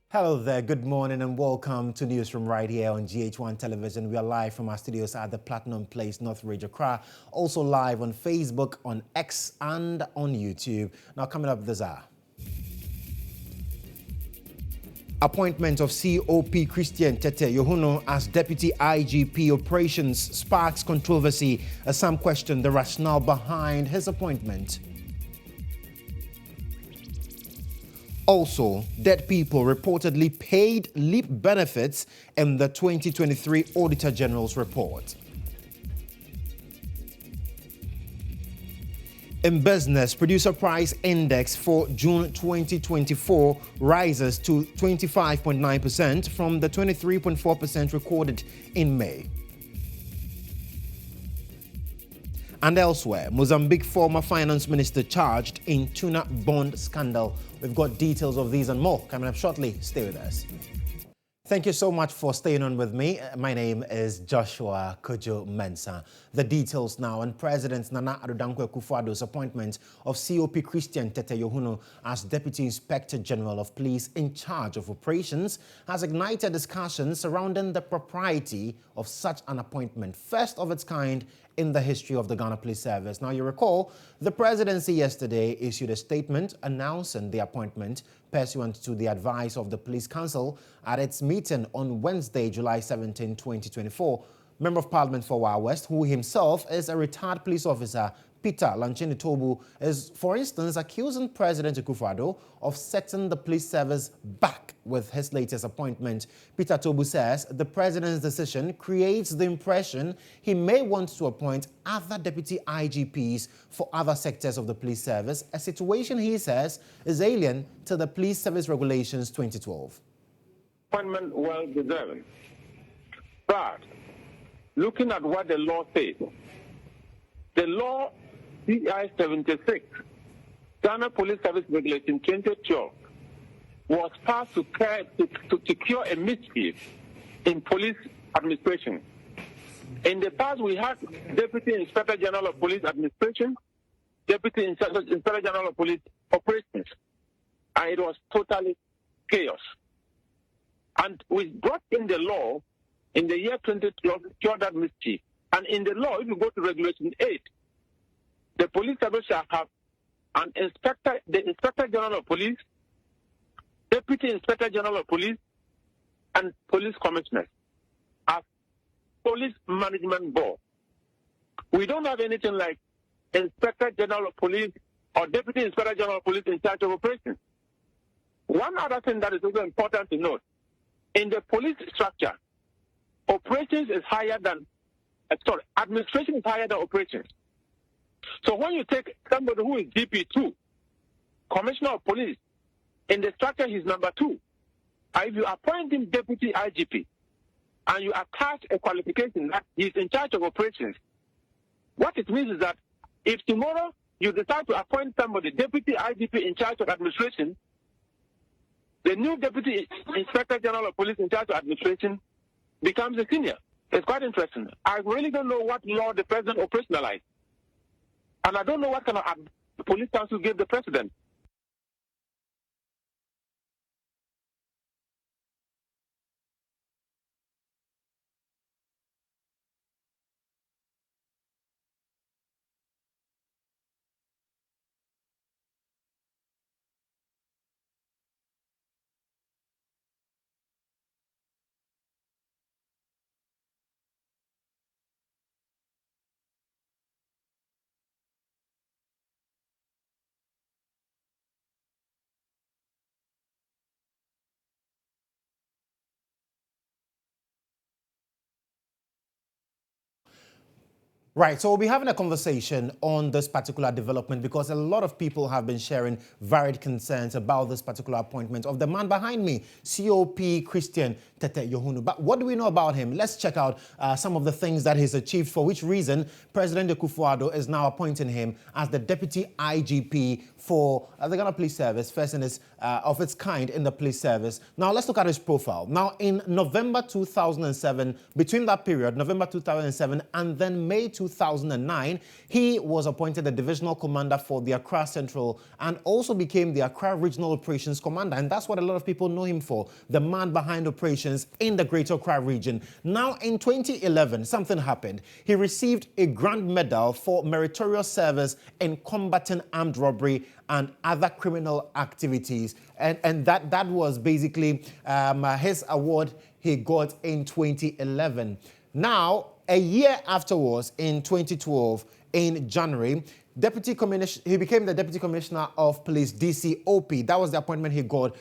Hello there, good morning and welcome to Newsroom right here on GHOne Television. We are live from our studios at the Platinum Place, North Ridge, Accra. Also live on Facebook, on X and on YouTube. Now coming up this hour. Appointment of COP Christian Tete GHOne as Deputy IGP Operations sparks controversy as some question the rationale behind his appointment. Also, dead people reportedly paid leap benefits in the 2023 Auditor General's report. In business, producer price index for June 2024 rises to 25.9% from the 23.4% recorded in May. And elsewhere, Mozambique former finance minister charged in tuna bond scandal. We've got details of these and more coming up shortly. Stay with us. Thank you so much for staying on with me. My name is Joshua Kojo Mensah. The details now on President Nana Addo Akufo-Addo's appointment of COP Christian Tete GHOne as Deputy Inspector General of Police in charge of operations has ignited discussions surrounding the propriety of such an appointment, first of its kind in the history of the Ghana Police Service. Now, you recall, the presidency yesterday issued a statement announcing the appointment pursuant to the advice of the Police Council at its meeting on Wednesday, July 17, 2024. Member of Parliament for Wa West, who himself is a retired police officer, Peter Lanchini Tobu, is, for instance, accusing President Akufo-Addo of setting the police service back with his latest appointment. Peter Tobu says the president's decision creates the impression he may want to appoint other deputy IGPs for other sectors of the police service, a situation he says is alien to the Police Service Regulations 2012. Appointment well deserved. But looking at what the law says, the law CI 76, Ghana Police Service Regulation 2012, was passed to cure a mischief in police administration. In the past, we had Deputy Inspector General of Police Administration, Deputy Inspector General of Police Operations, and it was totally chaos. And we brought in the law in the year 2012 to cure that mischief. And in the law, if you go to Regulation 8, the police service shall have an inspector, the Inspector General of Police, Deputy Inspector General of Police, and police commissioners as police management board. We don't have anything like Inspector General of Police or Deputy Inspector General of Police in charge of operations. One other thing that is also important to note, in the police structure, operations is higher than, administration is higher than operations. So when you take somebody who is DP2, Commissioner of Police, in the structure he's number 2, and if you appoint him Deputy IGP, and you attach a qualification that he's in charge of operations, what it means is that if tomorrow you decide to appoint somebody Deputy IGP in charge of administration, the new Deputy Inspector General of Police in charge of administration becomes a senior. It's quite interesting. I really don't know what law the president operationalized. And I don't know what kind of police council gave the president. Right, so we'll be having a conversation on this particular development because a lot of people have been sharing varied concerns about this particular appointment of the man behind me, COP Christian Tete GHOne. But what do we know about him? Let's check out some of the things that he's achieved, for which reason President Akufo-Addo is now appointing him as the Deputy IGP for the Ghana Police Service, first in his of its kind in the police service. Now, let's look at his profile. Now, in November 2007, between that period, November 2007 and then May 2009, he was appointed the Divisional Commander for the Accra Central and also became the Accra Regional Operations Commander. And that's what a lot of people know him for, the man behind operations in the Greater Accra region. Now, in 2011, something happened. He received a Grand Medal for meritorious service in combating armed robbery and other criminal activities. And that was basically his award he got in 2011. Now, a year afterwards, in 2012, in January, he became the Deputy Commissioner of Police, DCOP. That was the appointment he got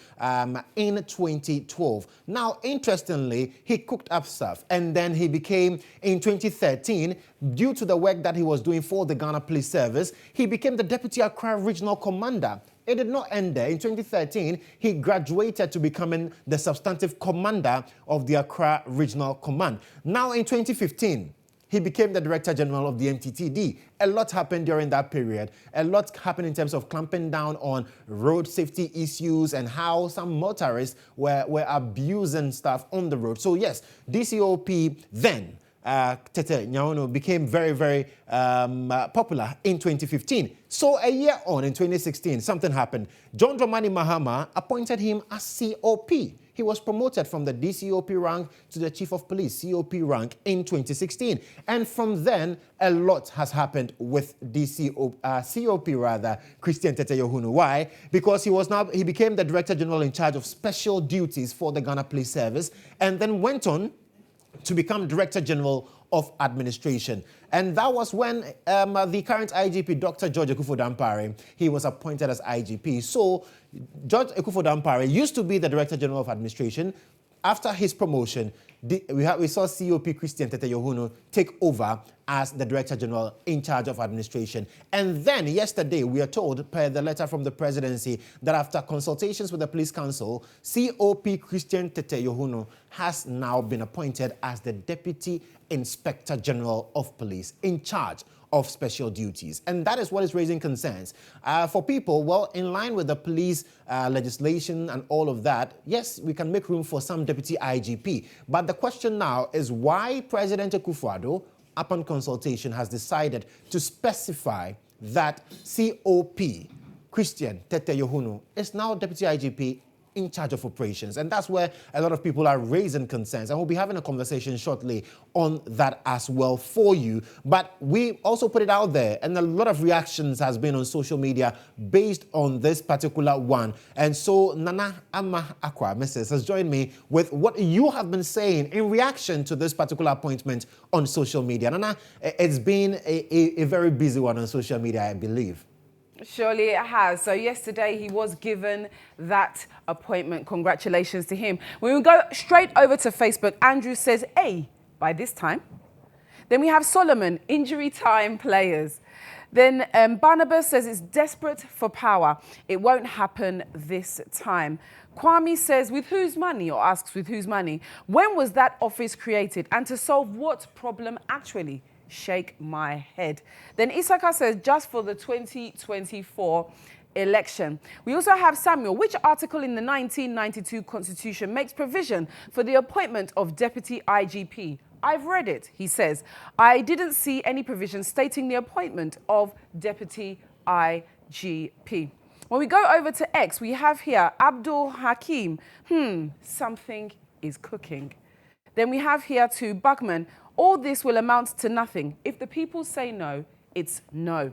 in 2012. Now, interestingly, he cooked up stuff. And then he became, in 2013, due to the work that he was doing for the Ghana Police Service, he became the Deputy Accra Regional Commander. It did not end there. In 2013, he graduated to becoming the substantive commander of the Accra Regional Command. Now, in 2015, he became the Director General of the MTTD. A lot happened during that period. A lot happened in terms of clamping down on road safety issues and how some motorists were abusing stuff on the road. So yes, DCOP then, Tete GHOne, became very, very popular in 2015. So a year on, in 2016, something happened. John Dramani Mahama appointed him as COP. He was promoted from the DCOP rank to the Chief of Police, COP rank, in 2016. And from then, a lot has happened with COP, Christian Tete GHOne. Why? Because he became the Director General in charge of special duties for the Ghana Police Service and then went on to become Director General of Administration. And that was when the current IGP, Dr. George Akuffo Dampare, he was appointed as IGP. So George Akuffo Dampare used to be the Director General of Administration. After his promotion, we saw COP Christian Tete GHOne take over as the Director General in charge of administration. And then yesterday, we are told, per the letter from the presidency, that after consultations with the Police Council, COP Christian Tete GHOne has now been appointed as the Deputy Inspector General of Police in charge of special duties. And that is what is raising concerns. For people, well, in line with the police legislation and all of that, yes, we can make room for some deputy IGP. But the question now is why President Akuffo, upon consultation, has decided to specify that COP, Christian Tete GHOne, is now deputy IGP in charge of operations. And that's where a lot of people are raising concerns. And we'll be having a conversation shortly on that as well for you. But we also put it out there, and a lot of reactions has been on social media based on this particular one. And so Nana Ama Akwa, Mrs., has joined me with what you have been saying in reaction to this particular appointment on social media. Nana, it's been a very busy one on social media, I believe. Surely it has. So yesterday he was given that appointment. Congratulations to him. When we go straight over to Facebook, Andrew says, hey, by this time. Then we have Solomon, injury time players. Then Barnabas says it's desperate for power. It won't happen this time. Kwame says, with whose money, or asks with whose money? When was that office created? And to solve what problem actually? Shake my head. Then Isaka says, just for the 2024 election. We also have Samuel. Which article in the 1992 Constitution makes provision for the appointment of Deputy IGP? I've read it, he says. I didn't see any provision stating the appointment of Deputy IGP. When we go over to X, we have here Abdul Hakim. Something is cooking. Then we have here to Buckman. All this will amount to nothing. If the people say no, it's no.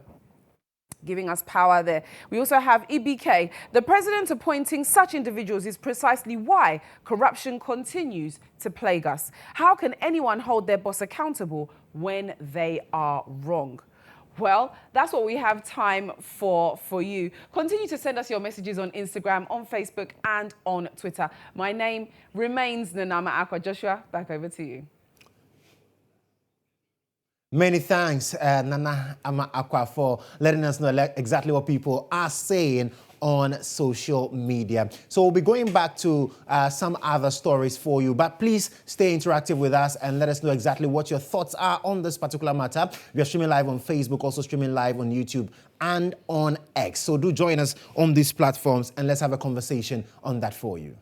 Giving us power there. We also have EBK. The president appointing such individuals is precisely why corruption continues to plague us. How can anyone hold their boss accountable when they are wrong? Well, that's what we have time for you. Continue to send us your messages on Instagram, on Facebook, and on Twitter. My name remains Nanama Akwa. Joshua, back over to you. Many thanks, Nana Ama Akwa, for letting us know exactly what people are saying on social media. So we'll be going back to some other stories for you, but please stay interactive with us and let us know exactly what your thoughts are on this particular matter. We are streaming live on Facebook, also streaming live on YouTube and on X. So do join us on these platforms and let's have a conversation on that for you.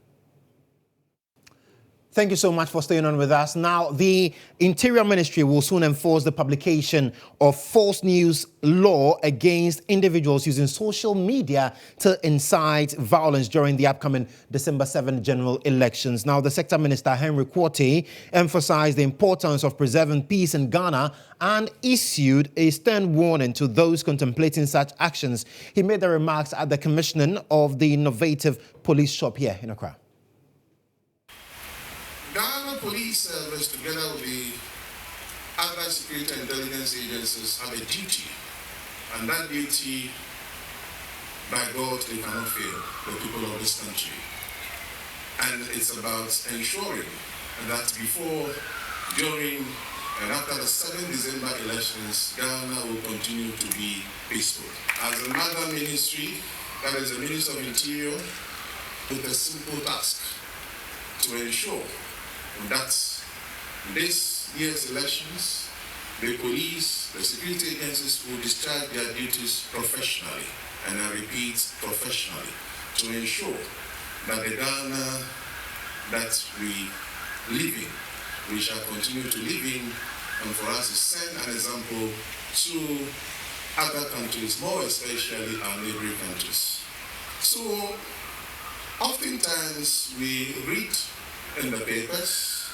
Thank you so much for staying on with us. Now, the Interior Ministry will soon enforce the publication of false news law against individuals using social media to incite violence during the upcoming December 7 general elections. Now, the Sector Minister, Henry Quartey, emphasized the importance of preserving peace in Ghana and issued a stern warning to those contemplating such actions. He made the remarks at the commissioning of the innovative police shop here in Accra. Ghana Police Service, together with the other security and intelligence agencies, have a duty, and that duty, by God, they cannot fail the people of this country. And it's about ensuring that before, during, and after the 7 December elections, Ghana will continue to be peaceful. As another ministry, that is the Minister of Interior, with a simple task to ensure that this year's elections, the police, the security agencies will discharge their duties professionally, and I repeat, professionally, to ensure that the Ghana that we live in, we shall continue to live in, and for us to send an example to other countries, more especially our neighboring countries. So, oftentimes we read in the papers,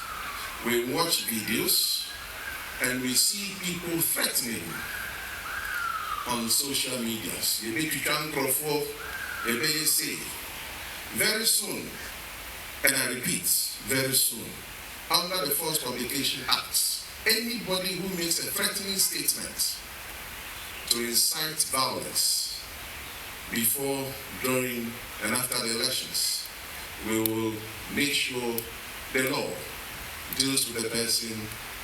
we watch videos, and we see people threatening on social medias. You make Akuffo, you may say, very soon, and I repeat, very soon, under the False Publication Act, anybody who makes a threatening statement to incite violence before, during, and after the elections, we will make sure the law deals with the person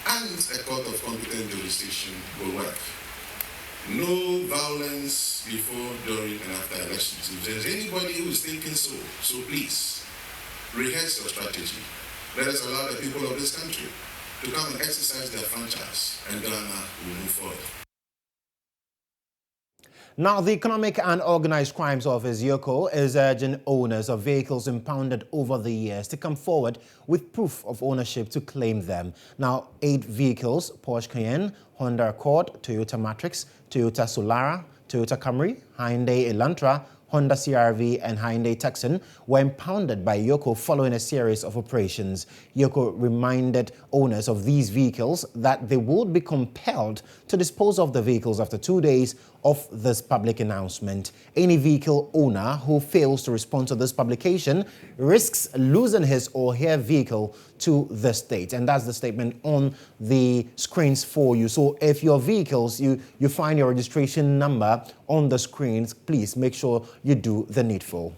and a court of competent jurisdiction will work. No violence before, during, and after elections. If there's anybody who is thinking so please, rehearse your strategy. Let us allow the people of this country to come and exercise their franchise, and Ghana will move forward. Now, the Economic and Organized Crimes Office, GHOne, is urging owners of vehicles impounded over the years to come forward with proof of ownership to claim them. Now, 8 vehicles, Porsche Cayenne, Honda Accord, Toyota Matrix, Toyota Solara, Toyota Camry, Hyundai Elantra, Honda CR-V and Hyundai Tucson were impounded by GHOne following a series of operations. GHOne reminded owners of these vehicles that they would be compelled to dispose of the vehicles after 2 days of this public announcement. Any vehicle owner who fails to respond to this publication risks losing his or her vehicle to the state. And that's the statement on the screens for you. So if your vehicles, you find your registration number on the screens, please make sure you do the needful.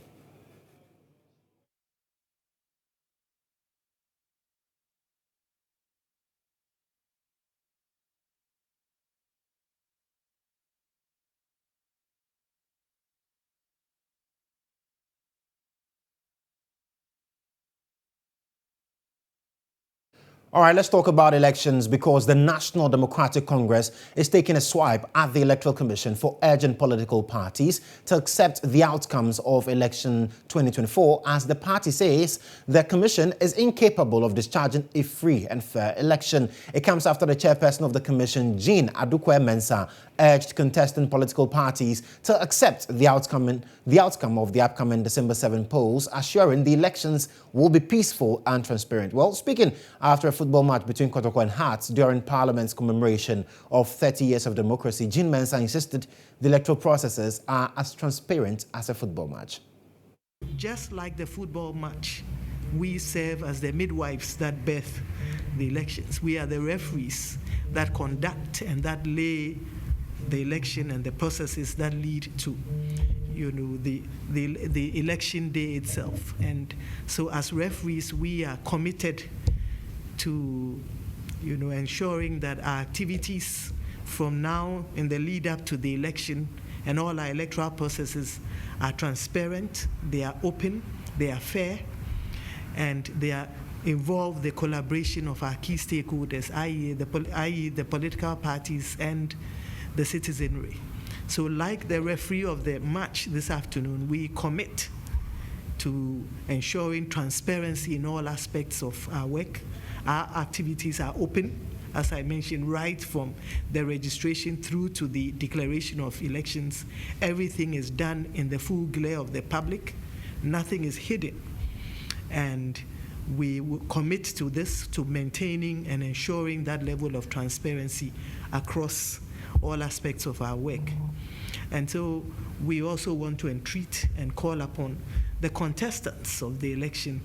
All right, let's talk about elections because the National Democratic Congress is taking a swipe at the Electoral Commission for urging political parties to accept the outcomes of election 2024 as the party says the commission is incapable of discharging a free and fair election. It comes after the chairperson of the commission, Addo, urged contesting political parties to accept the outcome of the upcoming December 7 polls, assuring the elections will be peaceful and transparent. Well, speaking after a football match between Coco and Hearts during Parliament's commemoration of 30 years of democracy, GHOne insisted the electoral processes are as transparent as a football match. Just like the football match, we serve as the midwives that birth the elections. We are the referees that conduct and that lay the election and the processes that lead to, the election day itself. And so as referees, we are committed to, ensuring that our activities from now in the lead up to the election and all our electoral processes are transparent, they are open, they are fair, and they are involve the collaboration of our key stakeholders, i.e. the political parties and the citizenry. So like the referee of the match this afternoon, we commit to ensuring transparency in all aspects of our work. Our activities are open, as I mentioned, right from the registration through to the declaration of elections. Everything is done in the full glare of the public. Nothing is hidden. And we will commit to this, to maintaining and ensuring that level of transparency across all aspects of our work. And so we also want to entreat and call upon the contestants of the election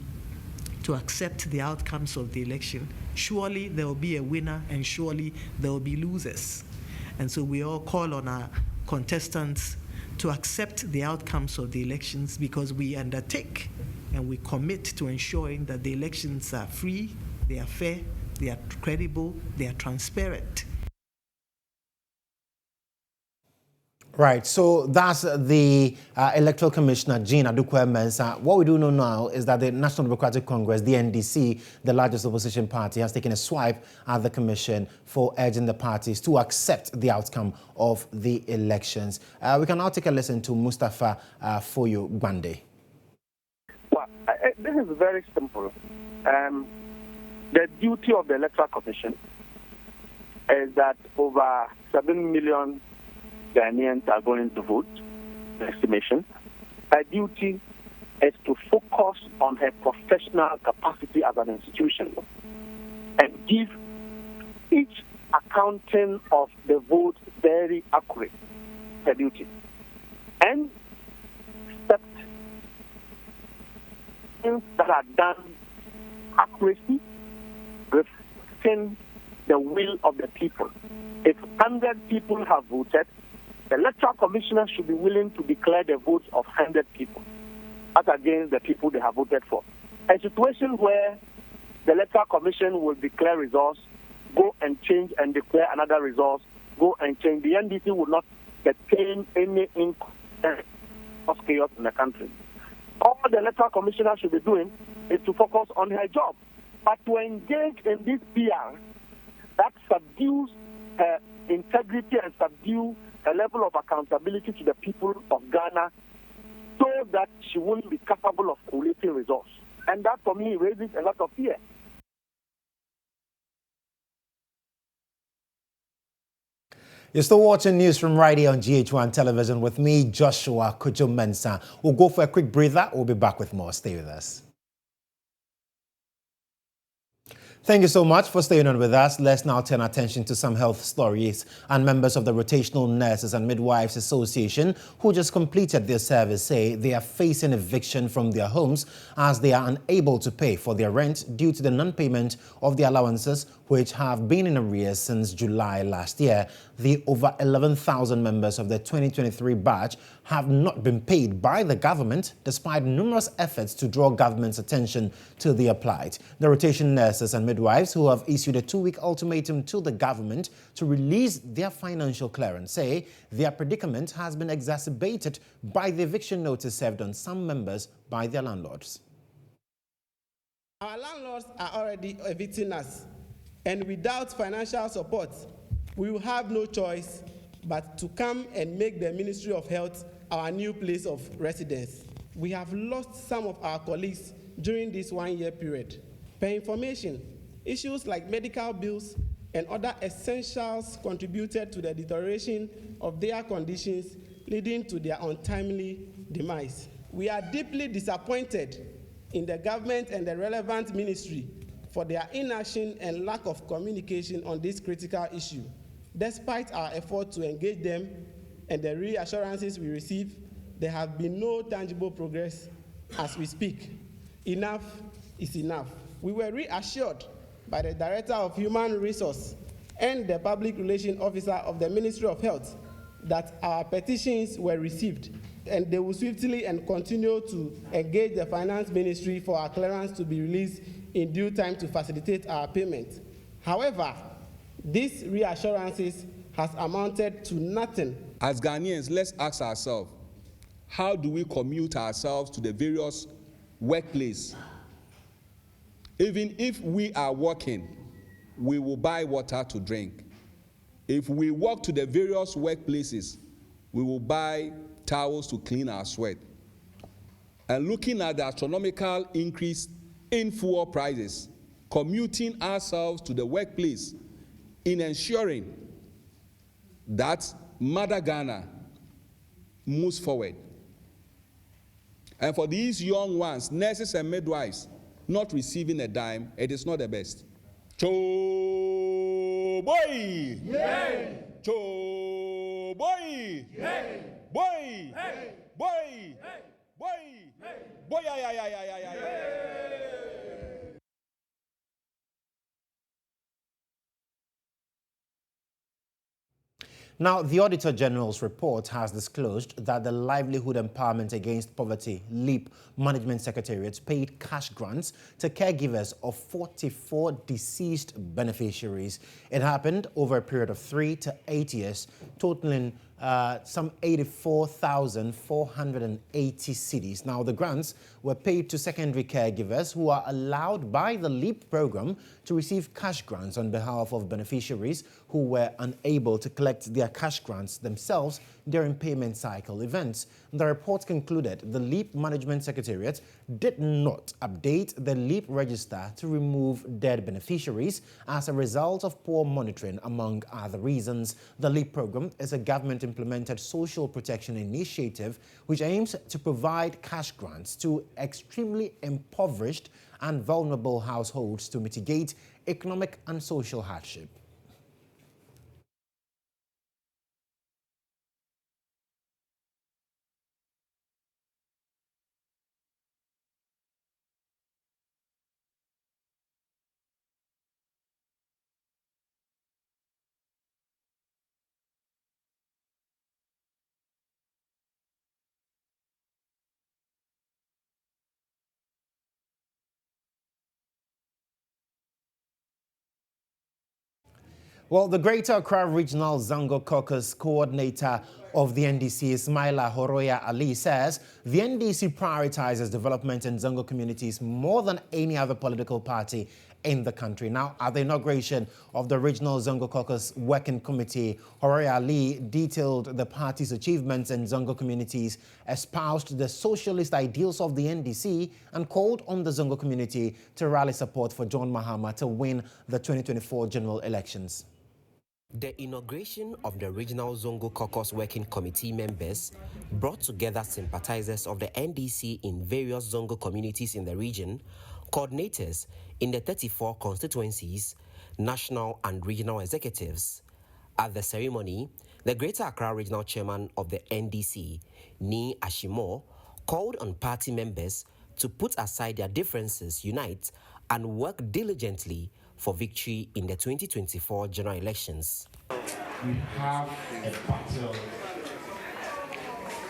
to accept the outcomes of the election. Surely there will be a winner and surely there will be losers. And so we all call on our contestants to accept the outcomes of the elections, because we undertake and we commit to ensuring that the elections are free, they are fair, they are credible, they are transparent. Right, so that's the Electoral Commissioner, Addo. What we do know now is that the National Democratic Congress, the NDC, the largest opposition party, has taken a swipe at the Commission for urging the parties to accept the outcome of the elections. We can now take a listen to Mustafa Foyo Gwande. Well, this is very simple. The duty of the Electoral Commission is that over 7 million Ghanaians are going to vote, the estimation. Her duty is to focus on her professional capacity as an institution and give each accounting of the vote very accurate, her duty. And accept things that are done accuracy, reflecting the will of the people. If 100 people have voted, the Electoral Commissioner should be willing to declare the votes of 100 people as against the people they have voted for. A situation where the Electoral Commission will declare results, go and change and declare another result, go and change. The NDC will not attain any chaos in the country. All the Electoral Commissioner should be doing is to focus on her job. But to engage in this PR that subdues her integrity and subdues a level of accountability to the people of Ghana, so that she won't be capable of collating results. And that, for me, raises a lot of fear. You're still watching news from right here on GHOne television with me, Joshua Kojo-Mensah. We'll go for a quick breather. We'll be back with more. Stay with us. Thank you so much for staying on with us. Let's now turn attention to some health stories. And members of the Rotational Nurses and Midwives Association, who just completed their service, say they are facing eviction from their homes as they are unable to pay for their rent due to the non-payment of the allowances, which have been in arrears since July last year. The over 11,000 members of the 2023 batch have not been paid by the government, despite numerous efforts to draw government's attention to their plight. The rotation nurses and midwives, who have issued a 2-week ultimatum to the government to release their financial clearance, say their predicament has been exacerbated by the eviction notice served on some members by their landlords. Our landlords are already evicting us, and without financial support, we will have no choice but to come and make the Ministry of Health our new place of residence. We have lost some of our colleagues during this 1-year period. Per information, issues like medical bills and other essentials contributed to the deterioration of their conditions, leading to their untimely demise. We are deeply disappointed in the government and the relevant ministry for their inaction and lack of communication on this critical issue. Despite our effort to engage them and the reassurances we receive, there have been no tangible progress as we speak. Enough is enough. We were reassured by the Director of Human Resources and the Public Relations Officer of the Ministry of Health that our petitions were received, and they will swiftly and continue to engage the Finance Ministry for our clearance to be released in due time to facilitate our payment. However, these reassurances has amounted to nothing. As Ghanaians, let's ask ourselves, how do we commute ourselves to the various workplaces? Even if we are working, we will buy water to drink. If we walk to the various workplaces, we will buy towels to clean our sweat. And looking at the astronomical increase in fuel prices, commuting ourselves to the workplace in ensuring that Mother Ghana moves forward. And for these young ones, nurses and midwives, not receiving a dime, it is not the best. Cho boy! Yay! Cho boy! Yay! Boy! Hey! Boy! Hey! Boy! Hey! Boy! Now, the Auditor General's report has disclosed that the Livelihood Empowerment Against Poverty (LEAP) Management Secretariat paid cash grants to caregivers of 44 deceased beneficiaries. It happened over a period of 3 to 8 years, totaling some 84,480 cedis. Now, the grants were paid to secondary caregivers who are allowed by the LEAP program to receive cash grants on behalf of beneficiaries who were unable to collect their cash grants themselves during payment cycle events. The report concluded the LEAP Management Secretariat did not update the LEAP register to remove dead beneficiaries as a result of poor monitoring, among other reasons. The LEAP program is a government-implemented social protection initiative which aims to provide cash grants to extremely impoverished and vulnerable households to mitigate economic and social hardship. Well, the Greater Accra Regional Zongo Caucus coordinator of the NDC, Ismaila Horoya Ali, says the NDC prioritizes development in Zongo communities more than any other political party in the country. Now, at the inauguration of the Regional Zongo Caucus Working Committee, Horoya Ali detailed the party's achievements in Zongo communities, espoused the socialist ideals of the NDC, and called on the Zongo community to rally support for John Mahama to win the 2024 general elections. The inauguration of the Regional Zongo Caucus Working Committee members brought together sympathizers of the NDC in various Zongo communities in the region, coordinators in the 34 constituencies, national and regional executives. At the ceremony, the Greater Accra Regional Chairman of the NDC, Ni Ashimo, called on party members to put aside their differences, unite, and work diligently for victory in the 2024 general elections. We have a battle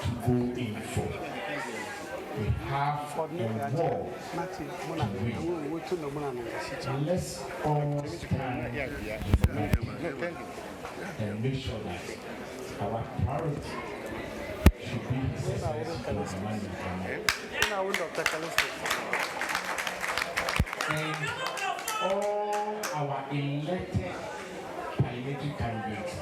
to go in for. We have a war to win. Let's all stand and make sure that our priority should be the success of the money. And all our elected parliamentary candidates.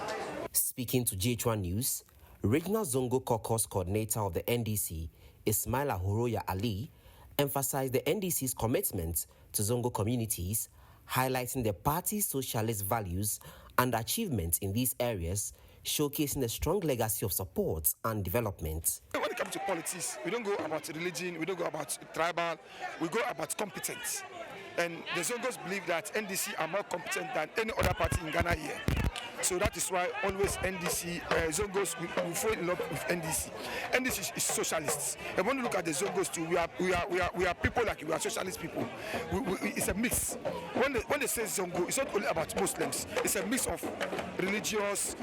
Speaking to GHOne News, Regional Zongo Caucus coordinator of the NDC, Ismaila Horoya Ali, emphasized the NDC's commitment to Zongo communities, highlighting the party's socialist values and achievements in these areas, showcasing a strong legacy of support and development. When it comes to politics, we don't go about religion, we don't go about tribal, we go about competence. And the Zongos believe that NDC are more competent than any other party in Ghana here. So that is why always NDC, Zongos, we fall in love with NDC. NDC is socialists. And when you look at the Zongos too, we are people like you, we are socialist people. It's a mix. When they say Zongo, it's not only about Muslims. It's a mix of religious,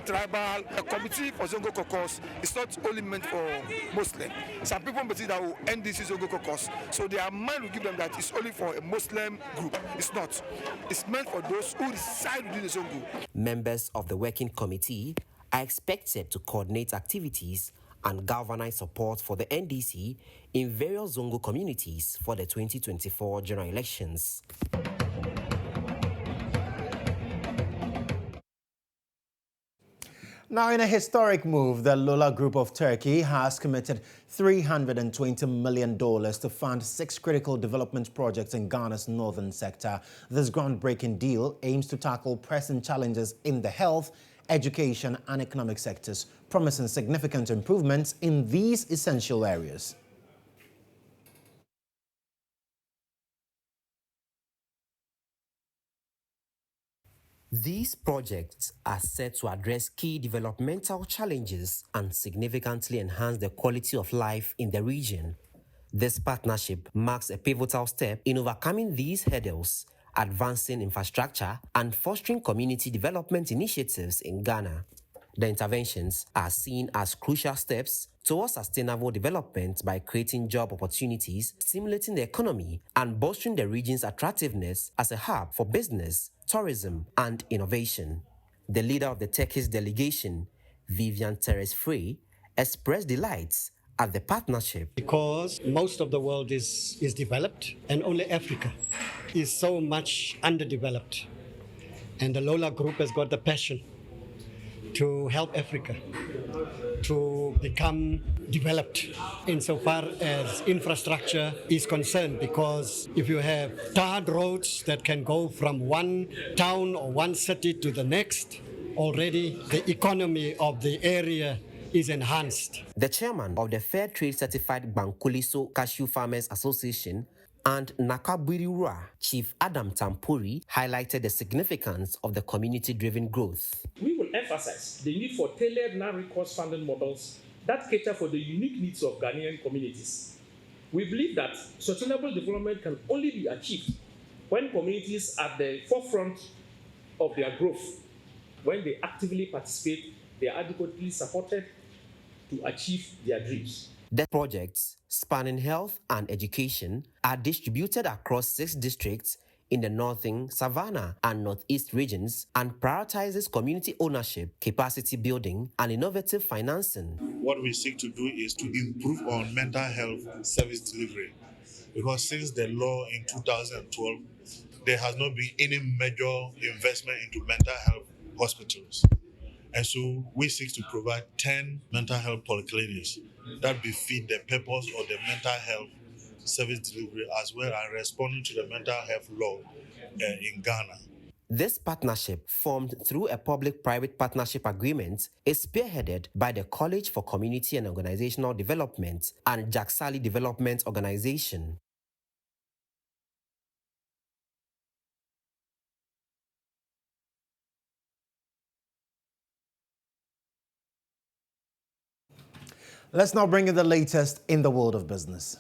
tribal. A committee for Zongo Caucus is not only meant for Muslim. Some people believe that NDC Zongo Caucus, so their mind will give them that it's only for a Muslim group. It's not. It's meant for those who reside within the Zongo. Members of the working committee are expected to coordinate activities and galvanize support for the NDC in various Zongo communities for the 2024 general elections. Now, in a historic move, the Lola Group of Turkey has committed $320 million to fund 6 critical development projects in Ghana's northern sector. This groundbreaking deal aims to tackle pressing challenges in the health, education and economic sectors, promising significant improvements in these essential areas. These projects are set to address key developmental challenges and significantly enhance the quality of life in the region. This partnership marks a pivotal step in overcoming these hurdles, advancing infrastructure, and fostering community development initiatives in Ghana. The interventions are seen as crucial steps towards sustainable development by creating job opportunities, stimulating the economy, and bolstering the region's attractiveness as a hub for business, tourism, and innovation. The leader of the Turkish delegation, Vivian Teres Frey, expressed delights at the partnership. Because most of the world is developed and only Africa is so much underdeveloped. And the Lola Group has got the passion to help Africa to become developed insofar as infrastructure is concerned, because if you have tarred roads that can go from one town or one city to the next, already the economy of the area is enhanced. The chairman of the Fair Trade Certified Bankuliso Cashew Farmers Association and Nakaburiwa Chief Adam Tampuri highlighted the significance of the community-driven growth. We will emphasize the need for tailored non-recourse funding models that cater for the unique needs of Ghanaian communities. We believe that sustainable development can only be achieved when communities are at the forefront of their growth. When they actively participate, they are adequately supported to achieve their dreams. The projects, spanning health and education, are distributed across 6 districts in the northern, Savannah, and northeast regions and prioritizes community ownership, capacity building, and innovative financing. What we seek to do is to improve on mental health service delivery, because since the law in 2012, there has not been any major investment into mental health hospitals. And so we seek to provide 10 mental health polyclinics that befit the purpose of the mental health service delivery, as well as responding to the mental health law in Ghana. This partnership, formed through a public-private partnership agreement, is spearheaded by the College for Community and Organizational Development and Jaksali Development Organization. Let's now bring you the latest in the world of business.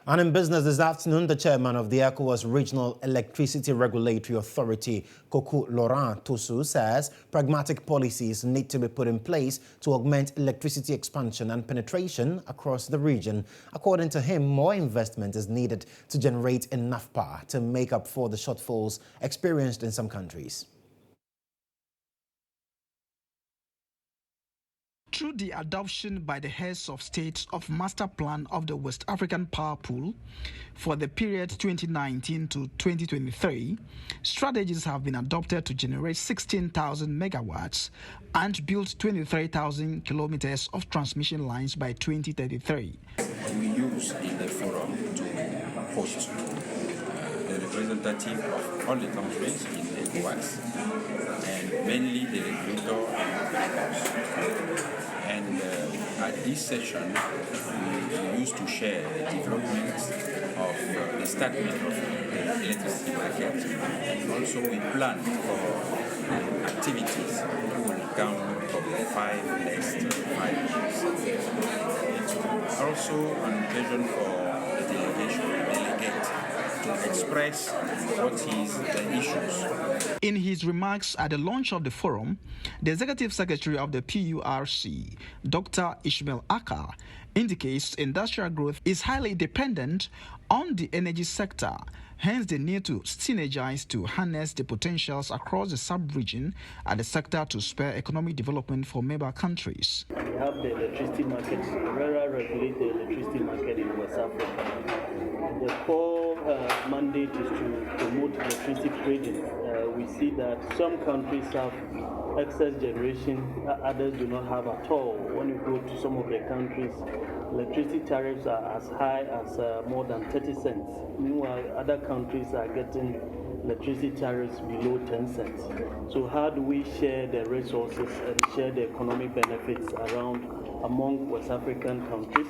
And in business this afternoon, the chairman of the ECOWAS Regional Electricity Regulatory Authority, Coco Laurent Tosu, says pragmatic policies need to be put in place to augment electricity expansion and penetration across the region. According to him, more investment is needed to generate enough power to make up for the shortfalls experienced in some countries. Through the adoption by the heads of states of Master Plan of the West African Power Pool for the period 2019 to 2023, strategies have been adopted to generate 16,000 megawatts and build 23,000 kilometers of transmission lines by 2033. We use in the forum to host the representative of all the countries in ECOWAS, and mainly the regulator and vendors. And at this session, we used to share the development of the statement of the electricity market, and also we plan for activities that will come from the 5 next 5 years. It's also an occasion for the delegate to express what is the issues. In his remarks at the launch of the forum, the Executive Secretary of the PURC, Dr. Ishmael Aka, indicates industrial growth is highly dependent on the energy sector, hence the need to synergize to harness the potentials across the sub-region at the sector to spur economic development for member countries. We have the electricity market, RERA regulate the electricity market in West Africa. The core mandate is to promote electricity trading. We see that some countries have excess generation others do not have at all. When you go to some of the countries, electricity tariffs are as high as more than 30 cents. Meanwhile, other countries are getting electricity tariffs below 10 cents. So how do we share the resources and share the economic benefits among West African countries?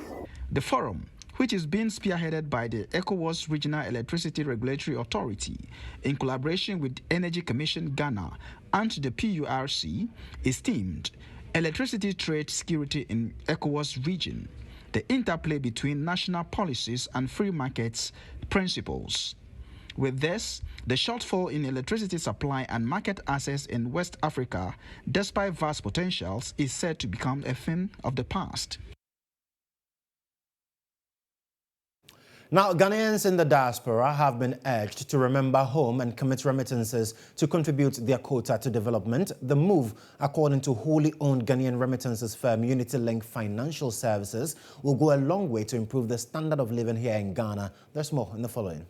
The forum, which is being spearheaded by the ECOWAS Regional Electricity Regulatory Authority in collaboration with Energy Commission Ghana and the PURC, is themed Electricity Trade Security in ECOWAS Region, the interplay between national policies and free markets principles. With this, the shortfall in electricity supply and market access in West Africa, despite vast potentials, is said to become a thing of the past. Now, Ghanaians in the diaspora have been urged to remember home and commit remittances to contribute their quota to development. The move, according to wholly owned Ghanaian remittances firm Unitylink Financial Services, will go a long way to improve the standard of living here in Ghana. There's more in the following.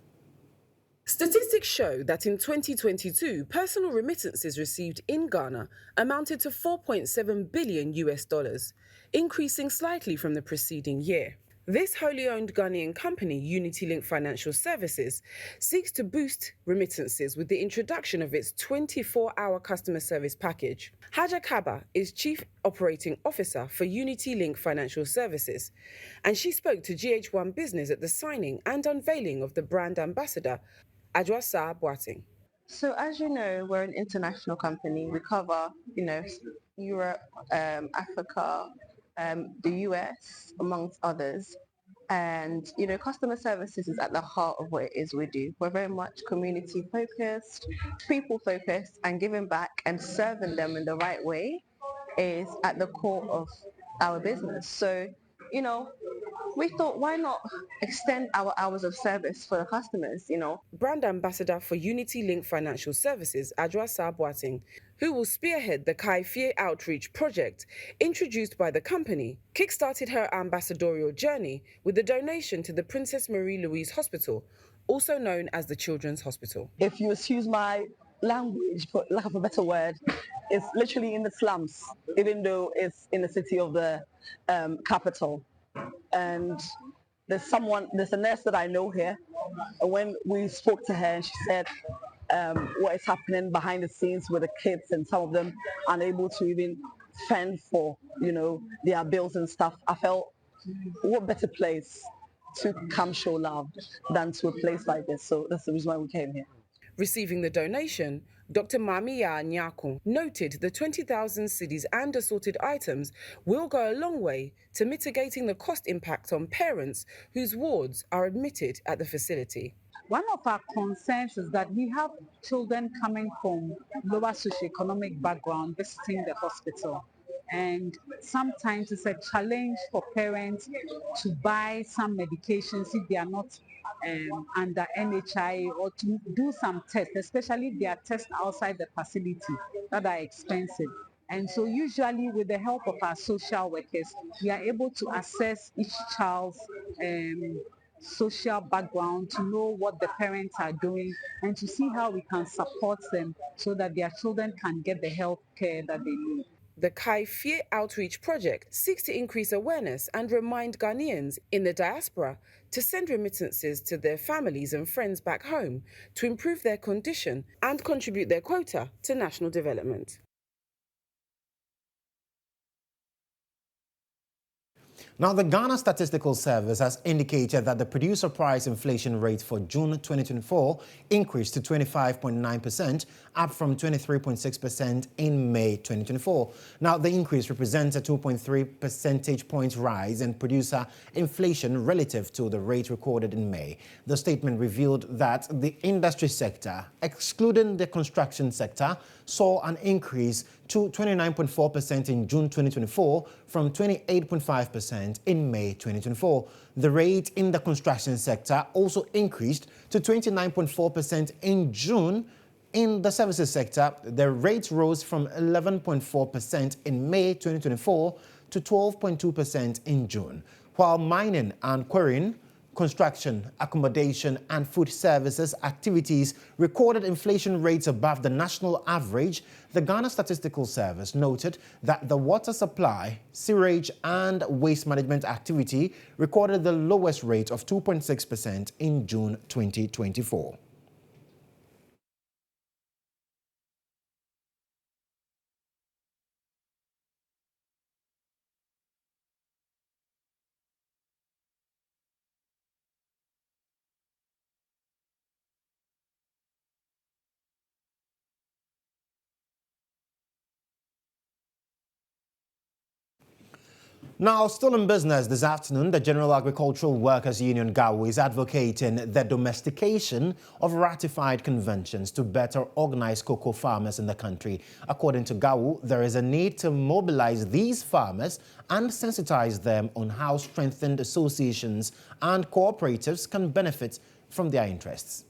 Statistics show that in 2022, personal remittances received in Ghana amounted to $4.7 billion, increasing slightly from the preceding year. This wholly owned Ghanaian company, Unitylink Financial Services, seeks to boost remittances with the introduction of its 24-hour customer service package. Haja Kaba is Chief Operating Officer for Unitylink Financial Services, and she spoke to GHOne Business at the signing and unveiling of the brand ambassador, Addo. So as you know, we're an international company. We cover, Europe, Africa, the US, amongst others. And, customer services is at the heart of what it is we do. We're very much community focused, people focused, and giving back and serving them in the right way is at the core of our business. So, we thought, why not extend our hours of service for the customers, Brand ambassador for Unitylink Financial Services, Addo, who will spearhead the Kaifie outreach project introduced by the company, kickstarted her ambassadorial journey with a donation to the Princess Marie Louise Hospital, also known as the Children's Hospital. If you excuse my language, for lack of a better word, it's literally in the slums, even though it's in the city of the capital. And there's a nurse that I know here, and when we spoke to her and she said what is happening behind the scenes with the kids, and some of them unable to even fend for their bills and stuff, I felt what better place to come show love than to a place like this. So that's the reason why we came here. Receiving the donation, Dr. Mamiya Nyako noted the 20,000 cedis and assorted items will go a long way to mitigating the cost impact on parents whose wards are admitted at the facility. One of our concerns is that we have children coming from lower socioeconomic background visiting the hospital. And sometimes it's a challenge for parents to buy some medications if they are not under NHI, or to do some tests, especially if they are tests outside the facility that are expensive. And so usually with the help of our social workers, we are able to assess each child's social background, to know what the parents are doing, and to see how we can support them so that their children can get the health care that they need. The Kaifie Outreach Project seeks to increase awareness and remind Ghanaians in the diaspora to send remittances to their families and friends back home to improve their condition and contribute their quota to national development. Now, the Ghana Statistical Service has indicated that the producer price inflation rate for June 2024 increased to 25.9%, up from 23.6% in May 2024. Now, the increase represents a 2.3 percentage points rise in producer inflation relative to the rate recorded in May. The statement revealed that the industry sector, excluding the construction sector, saw an increase to 29.4% in June 2024 from 28.5% in May 2024. The rate in the construction sector also increased to 29.4% in June. In the services sector, the rate rose from 11.4% in May 2024 to 12.2% in June, while mining and quarrying construction, accommodation, and food services activities recorded inflation rates above the national average, the Ghana Statistical Service noted that the water supply, sewerage, and waste management activity recorded the lowest rate of 2.6% in June 2024. Now, still in business this afternoon, the General Agricultural Workers Union GHOne is advocating the domestication of ratified conventions to better organize cocoa farmers in the country. According to GHOne, there is a need to mobilize these farmers and sensitize them on how strengthened associations and cooperatives can benefit from their interests.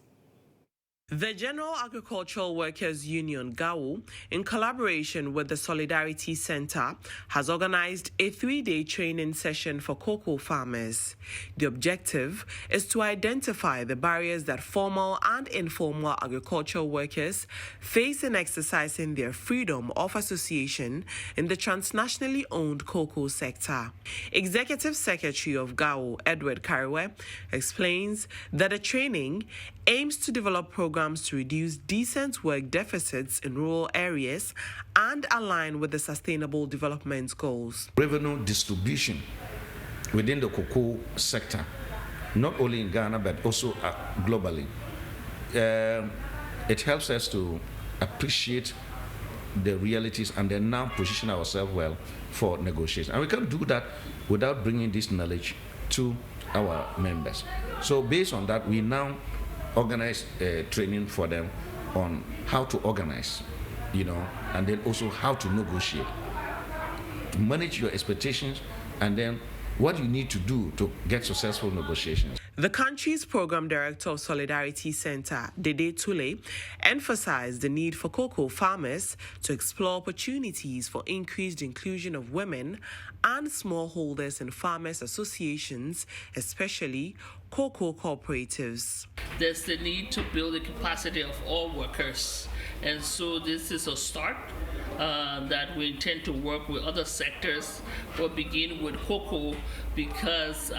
The General Agricultural Workers Union, GHOne, in collaboration with the Solidarity Center, has organized a 3-day training session for cocoa farmers. The objective is to identify the barriers that formal and informal agricultural workers face in exercising their freedom of association in the transnationally owned cocoa sector. Executive Secretary of GHOne, Edward Kariwe, explains that the training aims to develop programs to reduce decent work deficits in rural areas and align with the Sustainable Development Goals. Revenue distribution within the cocoa sector, not only in Ghana but also globally. It helps us to appreciate the realities and then now position ourselves well for negotiation. And we can't do that without bringing this knowledge to our members. So based on that, we now organize training for them on how to organize, and then also how to negotiate, to manage your expectations, and then what you need to do to get successful negotiations. The country's Program Director of Solidarity Center, Dede Tule, emphasized the need for cocoa farmers to explore opportunities for increased inclusion of women and smallholders in farmers' associations, especially cocoa cooperatives. There's the need to build the capacity of all workers, and so this is a start that we intend to work with other sectors. We'll begin with cocoa because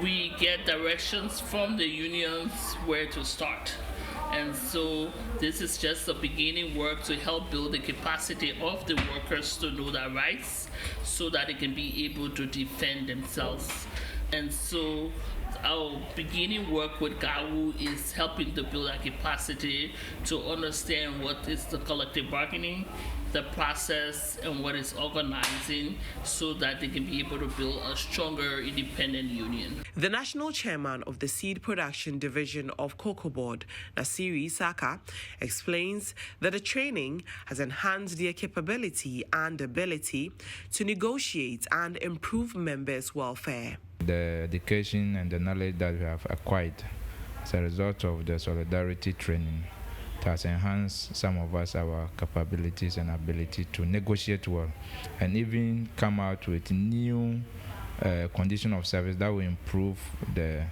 we get directions from the unions where to start. And so this is just a beginning work to help build the capacity of the workers to know their rights so that they can be able to defend themselves. And so our beginning work with GHOne is helping to build that capacity to understand what is the collective bargaining, the process, and what is organizing so that they can be able to build a stronger independent union. The national chairman of the Seed Production Division of Cocoa Board, Nasiri Saka, explains that the training has enhanced their capability and ability to negotiate and improve members' welfare. The education and the knowledge that we have acquired as a result of the solidarity training has enhanced some of us our capabilities and ability to negotiate well and even come out with new condition of service that will improve the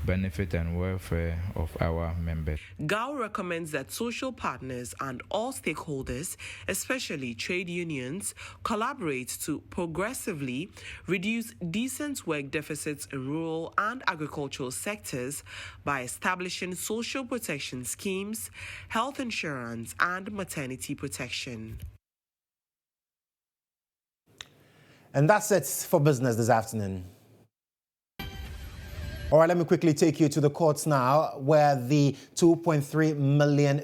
benefit and welfare of our members. GHOne recommends that social partners and all stakeholders, especially trade unions, collaborate to progressively reduce decent work deficits in rural and agricultural sectors by establishing social protection schemes, health insurance, and maternity protection. And that's it for business this afternoon. All right, let me quickly take you to the courts now, where the €2.3 million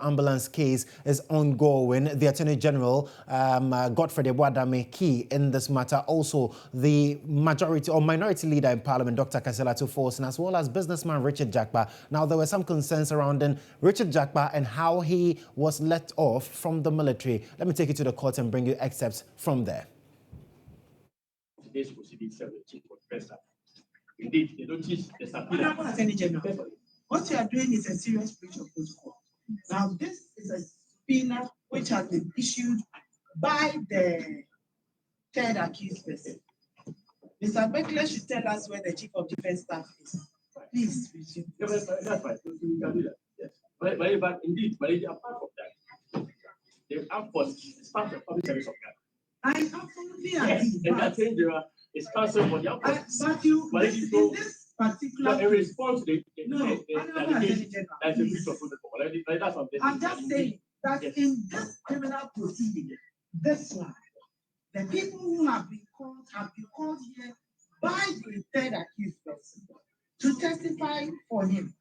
ambulance case is ongoing. The Attorney General, Godfred Ebwadame, key in this matter. Also, the majority or minority leader in Parliament, Dr. Kaselatu Forson, as well as businessman Richard Jakpa. Now, there were some concerns surrounding Richard Jakpa and how he was let off from the military. Let me take you to the court and bring you excerpts from there. Today's proceedings are the chief professor. Indeed, the notice is Honorable Attorney General, what you are doing is a serious breach of protocol. Now, this is a subpoena which has been issued by the third accused person. Mr. Beckler should tell us where the Chief of Defense Staff is. Please. That's fine. We can do that. Yes. But indeed, apart from that, the Armed Forces is part of the public service of Ghana. I absolutely agree. Yes, and that thing there is counsel for the Armed Forces. But you, in this particular in response to the allegation, that's a breach of protocol. That's what I'm just saying that in this criminal proceeding, this one, the people who have been called here by the third accused person to testify for him,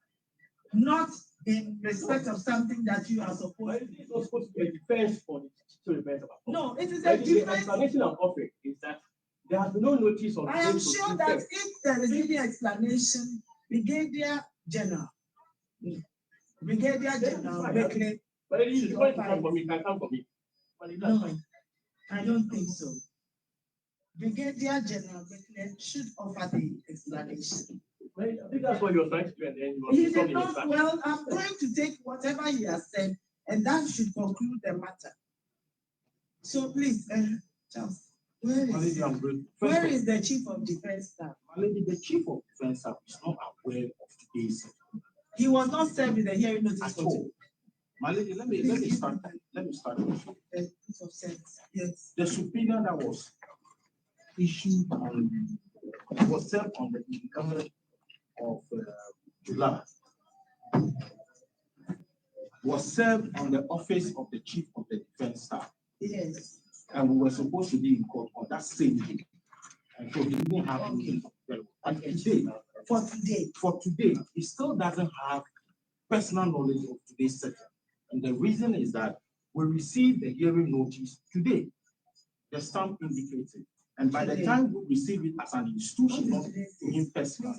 not in respect of something that you are supposed to do. It's not supposed to be a defense for the statutory defense. No, it is a defense. The explanation I'm offering is that there has been no notice of. I am sure that if there is any explanation, Brigadier General Beckley. But it is going to come for me, can come for me. No, I don't think so. Brigadier General Beckley should offer the explanation. I think that's what you're trying to do, and then he did not. Well, I'm going to take whatever he has said, and that should conclude the matter. So please, Charles, where is the Chief of Defense Staff? The Chief of Defense Staff is not aware of today's. He was not served with a hearing notice at all. My lady, let me start. Yes. The subpoena that was issued was served on the 11th of July. Was served on the office of the Chief of the Defense Staff. Yes. And we were supposed to be in court on that same day. And so he didn't have anything. And for today, he still doesn't have personal knowledge of today's setting. And the reason is that we received the hearing notice today. The stamp indicates it. And by the time we receive it as an institution, not to him personally,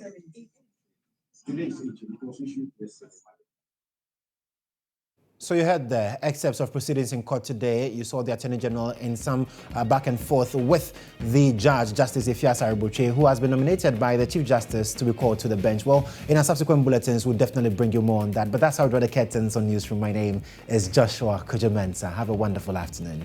today is 18. It was issued yesterday. So you heard the excerpts of proceedings in court today. You saw the Attorney General in some back and forth with the judge, Justice Ifiasa Aribuche, who has been nominated by the Chief Justice to be called to the bench. Well, in our subsequent bulletins, we'll definitely bring you more on that. But that's how we draw the curtains on Newsroom. My name is Joshua Kujamensa. Have a wonderful afternoon.